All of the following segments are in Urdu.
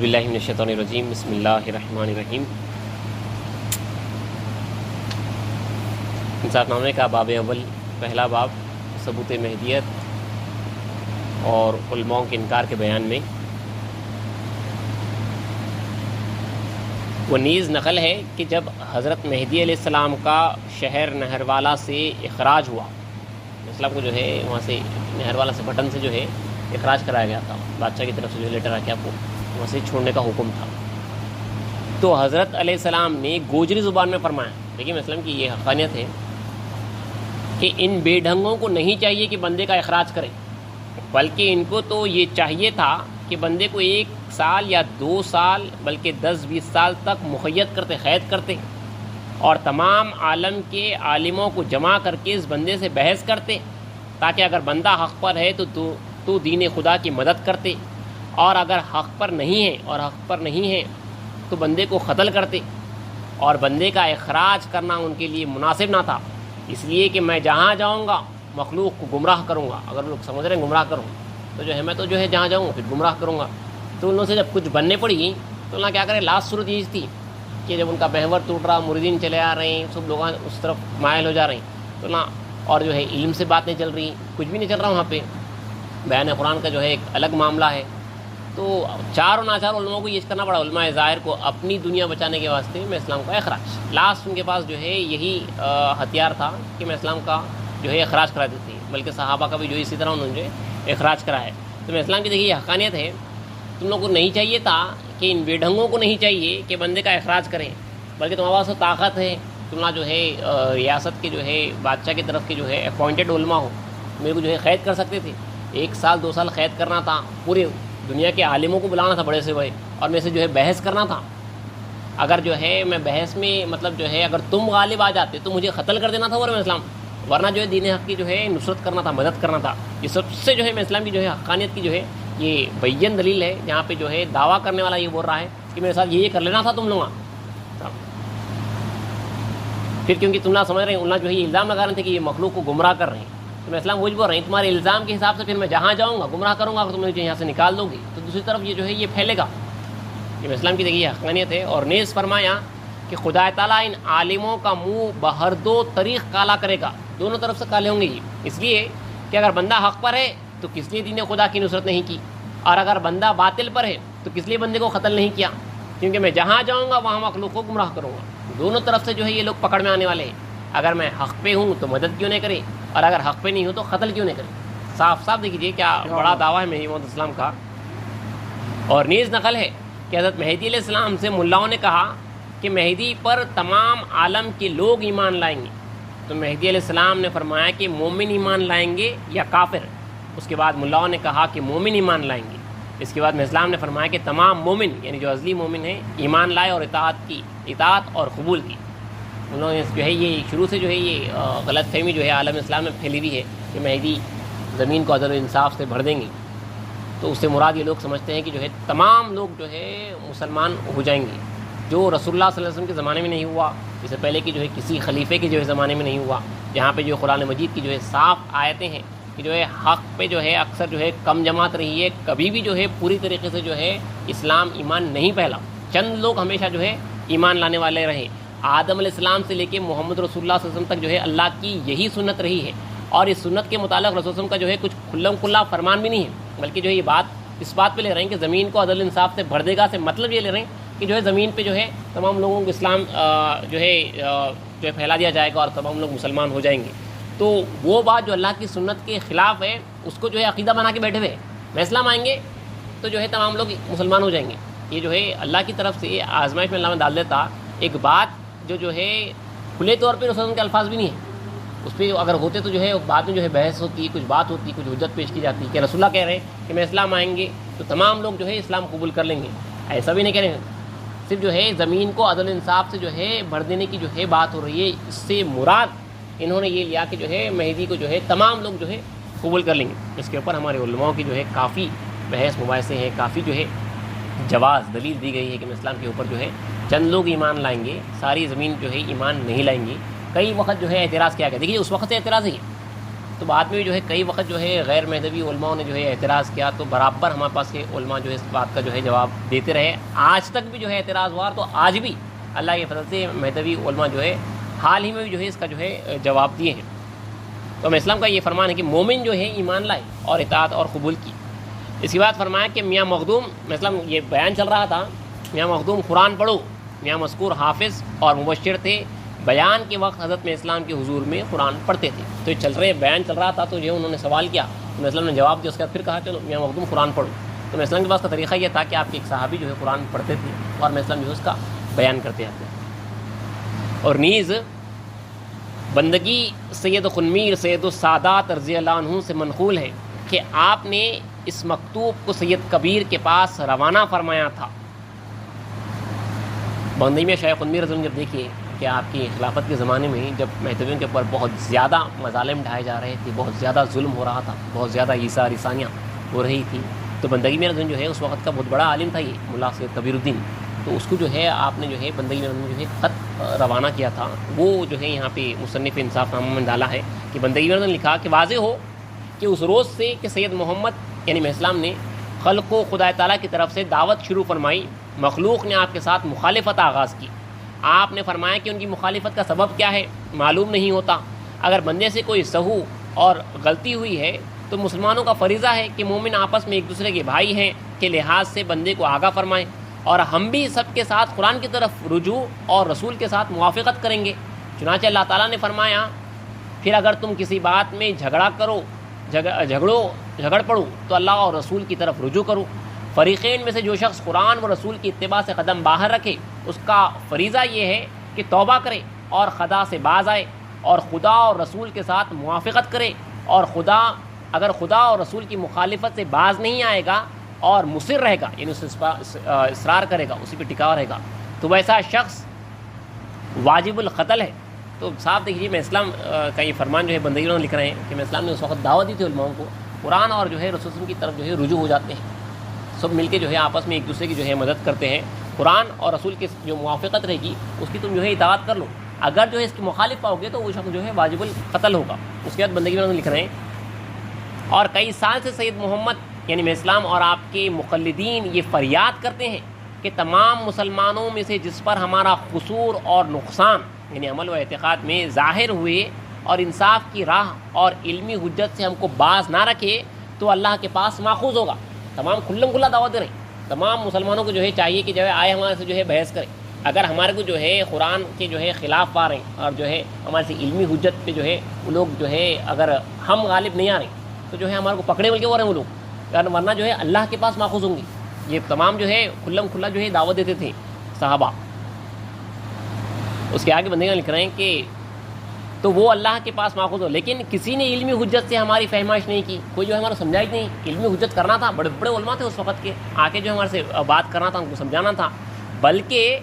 باللہ من الشیطان الرجیم بسم اللہ الرحمن الرحیم۔ انصاف نامے کا باب اول، پہلا باب ثبوت مہدیت اور علماء کے انکار کے بیان میں۔ وہ نیز نقل ہے کہ جب حضرت مہدی علیہ السلام کا شہر نہروالا سے اخراج ہوا، اسلام کو جو ہے وہاں سے نہروالا سے بٹن سے جو ہے اخراج کرایا گیا تھا، بادشاہ کی طرف سے جو لیٹر آ کے آپ کو وہاں سے چھوڑنے کا حکم تھا، تو حضرت علیہ السلام نے گوجری زبان میں فرمایا، لیکن اسلام کی یہ حقانیت ہے کہ ان بے ڈھنگوں کو نہیں چاہیے کہ بندے کا اخراج کریں، بلکہ ان کو تو یہ چاہیے تھا کہ بندے کو 1 سال یا 2 سال بلکہ 10-20 سال تک مقید کرتے، قید کرتے اور تمام عالم کے عالموں کو جمع کر کے اس بندے سے بحث کرتے، تاکہ اگر بندہ حق پر ہے تو دین خدا کی مدد کرتے، اور اگر حق پر نہیں ہے تو بندے کو قتل کرتے، اور بندے کا اخراج کرنا ان کے لیے مناسب نہ تھا، اس لیے کہ میں جہاں جاؤں گا مخلوق کو گمراہ کروں گا۔ اگر لوگ سمجھ رہے ہیں گمراہ کروں تو جو ہے میں تو جو ہے جہاں جاؤں پھر گمراہ کروں گا۔ تو ان لوگوں سے جب کچھ بننے پڑی تو اللہ کیا کرے، لاسٹ صورت یہ تھی کہ جب ان کا محور ٹوٹ رہا، مریدین چلے آ رہے ہیں، سب لوگ اس طرف مائل ہو جا رہے ہیں، تو اللہ اور جو ہے علم سے بات نہیں چل رہی، کچھ بھی نہیں چل رہا وہاں پہ، بیان قرآن کا جو ہے ایک الگ معاملہ ہے، تو چاروں ناچار علماء کو یہ کرنا پڑا، علماء ظاہر کو اپنی دنیا بچانے کے واسطے میں اسلام کا اخراج، لاسٹ ان کے پاس جو ہے یہی ہتھیار تھا کہ میں اسلام کا جو ہے اخراج کرا دیتی، بلکہ صحابہ کا بھی جو اسی طرح انہوں نے اخراج کرا ہے۔ تو میں اسلام کی دیکھیے یہ حقانیت ہے، تم لوگوں کو نہیں چاہیے تھا کہ ان بے ڈھنگوں کو نہیں چاہیے کہ بندے کا اخراج کریں، بلکہ تمہارے پاس تو طاقت ہے، تم جو ہے ریاست کے جو ہے بادشاہ کی طرف کے جو ہے اپوائنٹڈ علماء ہو، میرے کو جو ہے قید کر سکتے تھے، 1 سال 2 سال قید کرنا تھا، پورے دنیا کے عالموں کو بلانا تھا بڑے سے بڑے، اور میں سے جو ہے بحث کرنا تھا، اگر جو ہے میں بحث میں مطلب جو ہے اگر تم غالب آ جاتے تو مجھے قتل کر دینا تھا، ورنہ اسلام ورنہ جو ہے دین حق کی جو ہے نصرت کرنا تھا، مدد کرنا تھا۔ یہ سب سے جو ہے میں اسلام کی جو ہے حقانیت کی جو ہے یہ بین دلیل ہے، جہاں پہ جو ہے دعویٰ کرنے والا یہ بول رہا ہے کہ میرے ساتھ یہ کر لینا تھا تم لوگوں۔ پھر کیونکہ تم نہ سمجھ رہے ہیں، اللہ جو ہے یہ الزام لگا رہے تھے کہ یہ مخلوق کو گمراہ کر رہے ہیں، تو میں اسلام وہی بول رہے ہیں تمہارے الزام کے حساب سے پھر میں جہاں جاؤں گا گمراہ کروں گا، اگر تم مجھے یہاں سے نکال دو گی تو دوسری طرف یہ جو ہے یہ پھیلے گا۔ یہ اسلام کی دیکھیے حقانیت ہے۔ اور نیز فرمایا کہ خدا تعالیٰ ان عالموں کا منہ بہر 2 طریق کالا کرے گا، دونوں طرف سے کالے ہوں گے، اس لیے کہ اگر بندہ حق پر ہے تو کس لیے دین خدا کی نصرت نہیں کی، اور اگر بندہ باطل پر ہے تو کس لیے بندے کو قتل نہیں کیا، کیونکہ میں جہاں جاؤں گا وہاں مخلوق کو گمراہ کروں گا۔ دونوں طرف سے جو ہے یہ لوگ پکڑ میں آنے والے ہیں، اگر میں حق پہ ہوں تو مدد کیوں نہیں کرے، اور اگر حق پہ نہیں ہوں تو قتل کیوں نہیں کرے۔ صاف صاف دیکھیے کیا بڑا دعویٰ ہے مہدی محمد اسلام کا۔ اور نیز نقل ہے کہ حضرت مہدی علیہ السلام سے ملاؤں نے کہا کہ مہدی پر تمام عالم کے لوگ ایمان لائیں گے، تو مہدی علیہ السلام نے فرمایا کہ مومن ایمان لائیں گے یا کافر، اس کے بعد ملاؤں نے کہا کہ مومن ایمان لائیں گے، اس کے بعد میں اسلام نے فرمایا کہ تمام مومن یعنی جو ازلی مومن ہیں ایمان لائے اور اطاعت اور قبول کی۔ انہوں نے جو ہے یہ شروع سے جو ہے یہ غلط فہمی جو ہے عالم اسلام میں پھیلی ہوئی ہے کہ مہدی زمین کو عدل و انصاف سے بھر دیں گے، تو اس سے مراد یہ لوگ سمجھتے ہیں کہ جو ہے تمام لوگ جو ہے مسلمان ہو جائیں گے، جو رسول اللہ صلی اللہ علیہ وسلم کے زمانے میں نہیں ہوا، اس سے پہلے کی جو ہے کسی خلیفے کے جو ہے زمانے میں نہیں ہوا، جہاں پہ جو قرآن مجید کی جو ہے صاف آیتیں ہیں کہ جو ہے حق پہ جو ہے اکثر جو ہے کم جماعت رہی ہے، کبھی بھی جو ہے پوری طریقے سے جو ہے اسلام ایمان نہیں پھیلا، چند لوگ ہمیشہ جو ہے ایمان لانے والے رہے۔ آدم علیہ السلام سے لے کے محمد رسول اللہ صلی اللہ علیہ وسلم تک جو ہے اللہ کی یہی سنت رہی ہے، اور اس سنت کے متعلق رسول اللہ علیہ وسلم کا جو ہے کچھ کھلم کھلا فرمان بھی نہیں ہے، بلکہ جو ہے یہ بات اس بات پہ لے رہے ہیں کہ زمین کو عدل انصاف سے بھر دے گا، سے مطلب یہ لے رہے ہیں کہ جو ہے زمین پہ جو ہے تمام لوگوں کو اسلام جو ہے پھیلا دیا جائے گا اور تمام لوگ مسلمان ہو جائیں گے۔ تو وہ بات جو اللہ کی سنت کے خلاف ہے اس کو جو ہے عقیدہ بنا کے بیٹھے ہوئے میں اسلام آئیں گے تو جو ہے تمام لوگ مسلمان ہو جائیں گے۔ یہ جو ہے اللہ کی طرف سے آزمائش میں اللہ میں ڈال دیتا ایک بات جو ہے کھلے طور پہ رسول کے الفاظ بھی نہیں ہے، اس پہ اگر ہوتے تو جو ہے بعد میں جو ہے بحث ہوتی، کچھ بات ہوتی، کچھ حجت پیش کی جاتی کہ رسول اللہ کہہ رہے ہیں کہ میں اسلام آئیں گے تو تمام لوگ جو ہے اسلام قبول کر لیں گے، ایسا بھی نہیں کہہ رہے ہیں، صرف جو ہے زمین کو عدل انصاف سے جو ہے بھر دینے کی جو ہے بات ہو رہی ہے، اس سے مراد انہوں نے یہ لیا کہ جو ہے مہدی کو جو ہے تمام لوگ جو ہے قبول کر لیں گے۔ اس کے اوپر ہمارے علماء کی جو ہے کافی بحث مباحثے ہیں، کافی جو ہے جواز دلیل دی گئی ہے کہ اسلام کے اوپر جو ہے چند لوگ ایمان لائیں گے، ساری زمین جو ہے ایمان نہیں لائیں گی۔ کئی وقت جو ہے اعتراض کیا گیا، دیکھیے اس وقت سے اعتراض ہے تو بعد میں بھی جو ہے کئی وقت جو ہے غیر مہدوی علماء نے جو ہے اعتراض کیا، تو برابر ہمارے پاس کے علماء جو ہے اس بات کا جو ہے جواب دیتے رہے، آج تک بھی جو ہے اعتراض ہوا، تو آج بھی اللہ کے فضل سے مہدوی علماء جو ہے حال ہی میں بھی جو ہے اس کا جو ہے جواب دیے ہیں۔ تو ہمیں اسلام کا یہ فرمان ہے کہ مومن جو ہے ایمان لائے اور اطاعت اور قبول کی۔ اس کے بعد فرمایا کہ میاں مخدوم مثلاً یہ بیان چل رہا تھا، میاں مخدوم قرآن پڑھو، میاں مذکور حافظ اور مبشر تھے، بیان کے وقت حضرت میں اسلام کے حضور میں قرآن پڑھتے تھے، تو یہ بیان چل رہا تھا، تو یہ انہوں نے سوال کیا، تو اسلام نے جواب دیا، اس کے بعد پھر کہا چلو میاں مخدوم قرآن پڑھو۔ تو اسلام کے پاس کا طریقہ یہ تھا کہ آپ کے ایک صحابی جو ہے قرآن پڑھتے تھے اور اسلام جو ہے اس کا بیان کرتے آتے ہیں۔ اور نیز بندگی سید خنمیر سید السادات رضی اللہ عنہ سے منقول ہے کہ آپ نے اس مکتوب کو سید کبیر کے پاس روانہ فرمایا تھا۔ بندگی میں شیخ خنمیر رضی اللہ عنہ جب دیکھیے کہ آپ کی خلافت کے زمانے میں جب مہدویوں کے اوپر بہت زیادہ مظالم ڈھائے جا رہے تھے، بہت زیادہ ظلم ہو رہا تھا، بہت زیادہ عیسیٰ رسانیاں ہو رہی تھی، تو بندگی میں جو ہے اس وقت کا بہت بڑا عالم تھا یہ ملا سید کبیر الدین، تو اس کو جو ہے آپ نے جو ہے بندگی میں جو ہے خط روانہ کیا تھا، وہ جو ہے یہاں پہ مصنف انصاف نامہ میں ڈالا ہے کہ بندگی میں لکھا کہ واضح ہو کہ اس روز سے کہ سید محمد یعنی اسلام نے خلق و خدا تعالیٰ کی طرف سے دعوت شروع فرمائی، مخلوق نے آپ کے ساتھ مخالفت آغاز کی۔ آپ نے فرمایا کہ ان کی مخالفت کا سبب کیا ہے معلوم نہیں ہوتا، اگر بندے سے کوئی سہو اور غلطی ہوئی ہے تو مسلمانوں کا فریضہ ہے کہ مومن آپس میں ایک دوسرے کے بھائی ہیں کے لحاظ سے بندے کو آگاہ فرمائیں، اور ہم بھی سب کے ساتھ قرآن کی طرف رجوع اور رسول کے ساتھ موافقت کریں گے۔ چنانچہ اللہ تعالیٰ نے فرمایا پھر اگر تم کسی بات میں جھگڑ پڑو تو اللہ اور رسول کی طرف رجوع کرو۔ فریقین میں سے جو شخص قرآن و رسول کی اتباع سے قدم باہر رکھے اس کا فریضہ یہ ہے کہ توبہ کرے اور خدا سے باز آئے اور خدا اور رسول کے ساتھ موافقت کرے، اور اگر خدا اور رسول کی مخالفت سے باز نہیں آئے گا اور مصر رہے گا یعنی اس اصرار کرے گا، اسی پہ ٹکاؤ رہے گا، تو ویسا شخص واجب القتل ہے۔ تو صاحب دیکھیے میں اسلام کا یہ فرمان جو ہے بندگی انہوں نے لکھ رہے ہیں کہ میں اسلام نے اس وقت دعوت دی تھی علماؤں کو، قرآن اور جو ہے رسول کی طرف جو ہے رجوع ہو جاتے ہیں، سب مل کے جو ہے آپس میں ایک دوسرے کی جو ہے مدد کرتے ہیں، قرآن اور رسول کی جو موافقت رہے گی اس کی تم جو ہے اطاعت کر لو، اگر جو ہے اس کی مخالف پاؤ گے تو وہ شخص جو ہے واجب القتل ہوگا۔ اس کے بعد بندگی میں لکھ رہے ہیں اور کئی سال سے سید محمد یعنی میں اسلام اور آپ کے مقلدین یہ فریاد کرتے ہیں کہ تمام مسلمانوں میں سے جس پر ہمارا قصور اور نقصان یعنی عمل و اعتقاد میں ظاہر ہوئے اور انصاف کی راہ اور علمی حجت سے ہم کو باز نہ رکھے تو اللہ کے پاس ماخوذ ہوگا۔ تمام کھلم کھلا دعوت دے رہے ہیں، تمام مسلمانوں کو جو ہے چاہیے کہ جو ہے آئے ہمارے سے جو ہے بحث کرے، اگر ہمارے کو جو ہے قرآن کے جو ہے خلاف پا رہے ہیں اور جو ہے ہمارے سے علمی حجت پہ جو ہے وہ لوگ جو ہے اگر ہم غالب نہیں آ رہے تو جو ہے ہمارے کو پکڑے بول کے ہو رہے ہیں وہ لوگ، ورنہ جو ہے اللہ کے پاس ماخوذ ہوں گے۔ یہ تمام جو ہے کھلم کھلا جو ہے دعوت دیتے تھے صحابہ۔ اس کے آگے بندے لکھ رہے ہیں کہ تو وہ اللہ کے پاس ماخوذ ہو، لیکن کسی نے علمی حجت سے ہماری فہمائش نہیں کی، کوئی جو ہے ہمارا سمجھائی نہیں، علمی حجت کرنا تھا، بڑے بڑے علماء تھے اس وقت کے، آ کے جو ہمارے سے بات کرنا تھا، ہم کو سمجھانا تھا، بلکہ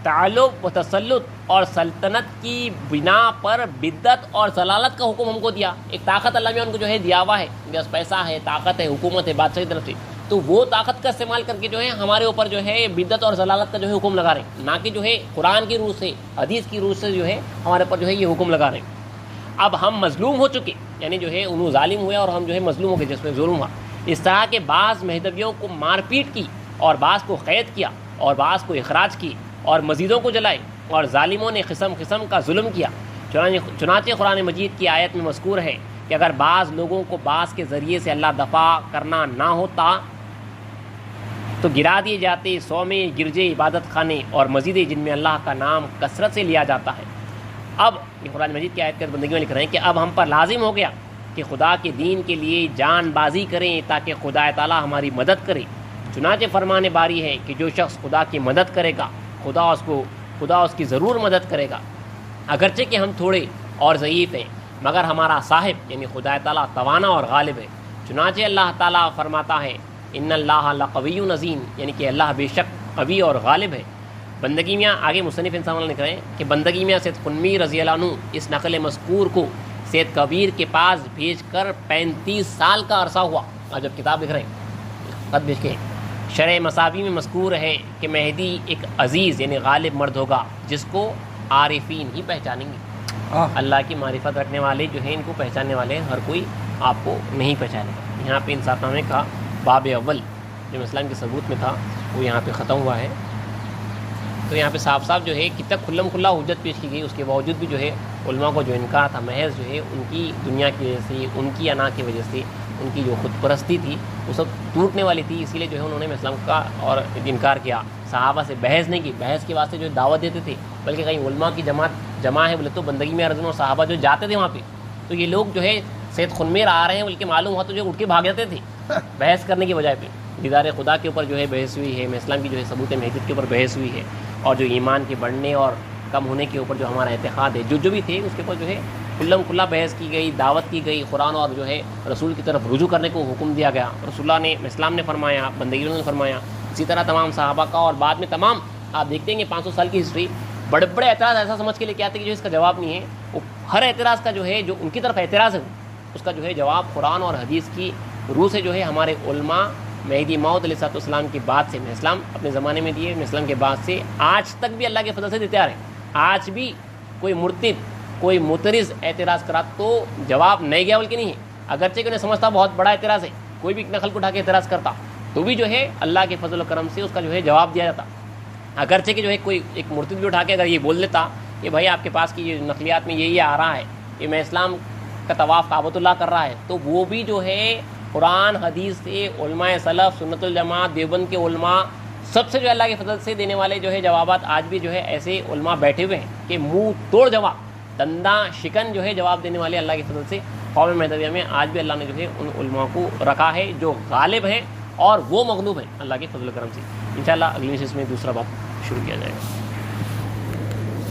تعلق و تسلط اور سلطنت کی بنا پر بدعت اور ضلالت کا حکم ہم کو دیا۔ ایک طاقت اللہ میں ان کو جو ہے دیا ہوا ہے، بس پیسہ ہے، طاقت ہے، حکومت ہے بادشاہ کی طرف سے، تو وہ طاقت کا استعمال کر کے جو ہے ہمارے اوپر جو ہے بدعت اور ضلالت کا جو ہے حکم لگا رہے ہیں، نہ کہ جو ہے قرآن کی روح سے حدیث کی روح سے جو ہے ہمارے اوپر جو ہے یہ حکم لگا رہے ہیں۔ اب ہم مظلوم ہو چکے یعنی جو ہے انہوں ظالم ہوئے اور ہم جو ہے مظلوم ہو گئے جس پہ ظلم ہوا۔ اس طرح کے بعض مہدویوں کو مار پیٹ کی اور بعض کو قید کیا اور بعض کو اخراج کی اور مزیدوں کو جلائے اور ظالموں نے قسم قسم کا ظلم کیا۔ چنانچہ قرآن مجید کی آیت میں مذکور ہے کہ اگر بعض لوگوں کو بعض کے ذریعے سے اللہ دفاع کرنا نہ ہوتا تو گرا دیے جاتے صومے، گرجے، عبادت خانے اور مسجدیں جن میں اللہ کا نام کثرت سے لیا جاتا ہے۔ اب یہ قرآن مجید کی آیت کے بندگی میں لکھ رہے ہیں کہ اب ہم پر لازم ہو گیا کہ خدا کے دین کے لیے جان بازی کریں تاکہ خدا تعالیٰ ہماری مدد کرے۔ چنانچہ فرمان باری ہے کہ جو شخص خدا کی مدد کرے گا خدا اس کی ضرور مدد کرے گا، اگرچہ کہ ہم تھوڑے اور ضعیف ہیں، مگر ہمارا صاحب یعنی خدا تعالیٰ توانا اور غالب ہے۔ چنانچہ اللہ تعالیٰ فرماتا ہے ان اللہ لقوی عظیم، یعنی کہ اللہ بے شک قوی اور غالب ہے۔ بندگی میاں آگے مصنف انسان لکھ رہے ہیں کہ بندگی میاں سید خنمیر رضی اللہ عنہ اس نقل مذکور کو سید کبیر کے پاس بھیج کر 35 سال کا عرصہ ہوا، اور جب کتاب لکھ رہے ہیں خط بھیج کے۔ شرح مصابی میں مذکور ہے کہ مہدی ایک عزیز یعنی غالب مرد ہوگا جس کو عارفین ہی پہچانیں گے۔ اللہ کی معرفت رکھنے والے جو ہیں ان کو پہچاننے والے ہیں، ہر کوئی آپ کو نہیں پہچانے گا۔ یہاں پہ انصاف نامے کا باب اول جو اسلام کے ثبوت میں تھا وہ یہاں پہ ختم ہوا ہے۔ تو یہاں پہ صاف صاف جو ہے کتنا کھلم کھلا حجت پیش کی گئی، اس کے باوجود بھی جو ہے علماء کو جو انکار تھا محض جو ہے ان کی دنیا کی وجہ سے، ان کی انا کی وجہ سے، ان کی جو خود پرستی تھی وہ سب ٹوٹنے والی تھی، اسی لیے جو ہے انہوں نے اسلام کا اور انکار کیا۔ صحابہ سے بحث نہیں کی، بحث کے واسطے جو دعوت دیتے تھے، بلکہ کہیں علماء کی جمع ہے بولے تو بندگی میں ارزن اور صحابہ جو جاتے تھے وہاں پہ، تو یہ لوگ جو ہے سید خنمیر آ رہے ہیں بلکہ معلوم ہوا تو جو اٹھ کے بھاگ جاتے تھے بحث کرنے کی بجائے پہ۔ دیدار خدا کے اوپر جو ہے بحث ہوئی ہے، اسلام کی جو ہے ثبوت مہجت کے اوپر بحث ہوئی ہے، اور جو ایمان کے بڑھنے اور کم ہونے کے اوپر جو ہمارا اعتقاد ہے جو بھی تھے اس کے اوپر جو ہے کھلم کھلا بحث کی گئی، دعوت کی گئی، قرآن اور جو ہے رسول کی طرف رجوع کرنے کو حکم دیا گیا۔ رسول اللہ نے، اسلام نے فرمایا، بندگی نے فرمایا، اسی طرح تمام صحابہ کا، اور بعد میں تمام آپ دیکھتے ہیں کہ 500 سال کی ہسٹری بڑے بڑے اعتراض ایسا سمجھ کے لے کے آتے کہ جو اس کا جواب نہیں ہے، وہ ہر اعتراض کا جو ہے جو ان کی طرف اعتراض ہے اس کا جو ہے جواب قرآن اور حدیث کی روح سے جو ہے ہمارے علماء مہدی موعود علیہ السلام کی بات سے، اسلام اپنے زمانے میں دیے، اسلام کے بعد سے آج تک بھی اللہ کے فضل سے دیتے آ رہے ہیں۔ آج بھی کوئی مرتد، کوئی معترض اعتراض کرا تو جواب نہیں گیا بلکہ نہیں ہے، اگرچہ کہ انہیں سمجھتا بہت بڑا اعتراض ہے، کوئی بھی نقل کو اٹھا کے اعتراض کرتا تو بھی جو ہے اللہ کے فضل و کرم سے اس کا جو ہے جواب دیا جاتا، اگرچہ کہ جو ہے کوئی ایک مرتد بھی اٹھا کے اگر یہ بول دیتا کہ بھائی آپ کے پاس کی یہ نقلیات میں یہ آ رہا ہے کہ میں اسلام کا طواف کعبۃ اللہ کر رہا ہے، تو وہ بھی جو ہے قرآن حدیث سے علماء سلف، سنت الجماعت، دیوبند کے علماء سب سے جو اللہ کے فضل سے دینے والے جو ہے جوابات آج بھی جو ہے ایسے علماء بیٹھے ہوئے ہیں کہ منہ توڑ جواب، دنداں شکن جو ہے جواب دینے والے اللہ کے فضل سے قوم مہدویہ میں آج بھی اللہ نے جو ہے ان علماء کو رکھا ہے جو غالب ہیں اور وہ مغلوب ہیں اللہ کے فضل و کرم سے۔ انشاءاللہ اگلی نشست میں دوسرا باب شروع کیا جائے گا۔